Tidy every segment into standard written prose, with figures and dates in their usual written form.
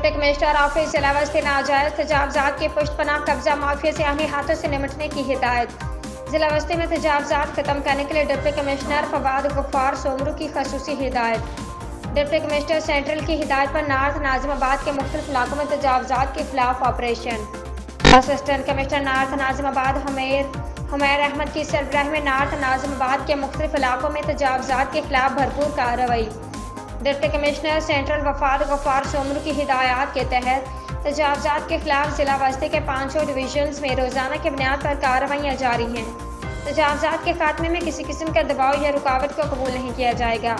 Deputy commissioner office जिला वस्ती नाजायज तजावजात की पुष्टपनाह कब्जा माफिया से आने हाथों से निपटने की हिदायत। जिला वस्ती में तजावजात खत्म करने के लिए डिप्टी कमिश्नर फवाद गफ्फार सोमरू की खसूसी हिदायत। डिप्टी कमिश्नर सेंट्रल की हिदायत पर नार्थ नाजिमाबाद के मुख्तलिफ इलाकों में तजावजात के खिलाफ operation. Assistant commissioner north Nazimabad Humair Ahmed की सरबराही में नार्थ नाजिमाबाद के मुख्तलिफ इलाकों में तजावजात के खिलाफ भरपूर कार्रवाई। Deputy commissioner central Wafad Ghaffar Soomro की हिदायत के तहत तजावजात के खिलाफ जिला वस्ती के 5 डिवीजन्स में रोजाना की बुनियाद पर कार्रवाइयाँ जारी हैं। तजावजात के खात्मे में किसी किस्म का दबाव या रुकावट को कबूल नहीं किया जाएगा।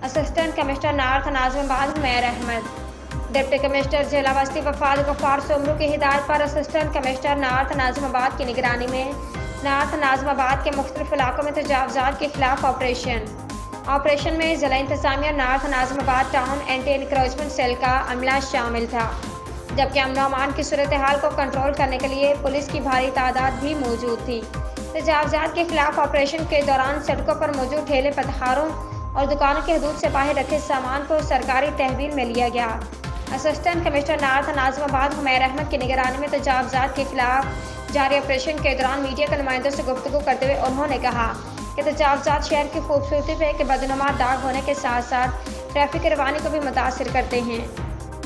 Assistant commissioner north Nazimabad Humair Ahmed. Deputy commissioner जिला वस्ती वफाद गफ्फार सोमरू की हिदायत पर असिस्टेंट कमिश्नर नार्थ नाजिमाबाद की निगरानी में नार्थ नाजिमाबाद के मुख्तलिफ इलाकों में तजावजात के खिलाफ ऑपरेशन में जिला इंतजामिया north Nazimabad town anti encroachment cell का अमला शामिल था, जबकि अमन व अमान की सूरत हाल को कंट्रोल करने के लिए पुलिस की भारी तादाद भी मौजूद थी। तजावजात के खिलाफ ऑपरेशन के दौरान सड़कों पर मौजूद ठेले पधारों और दुकानों के हदूद से बाहर रखे सामान को सरकारी तहवील में लिया गया। Assistant commissioner north Nazimabad Humair Ahmed की निगरानी में तजावजात के खिलाफ जारी ऑपरेशन के दौरान मीडिया के नुमाइंदों से गुफ्तगू करते हुए उन्होंने कहा कि तजावजात शहर की खूबसूरती पे एक बदनुमा दाग होने के साथ साथ ट्रैफिक की रवानी को भी मुतासिर करते हैं।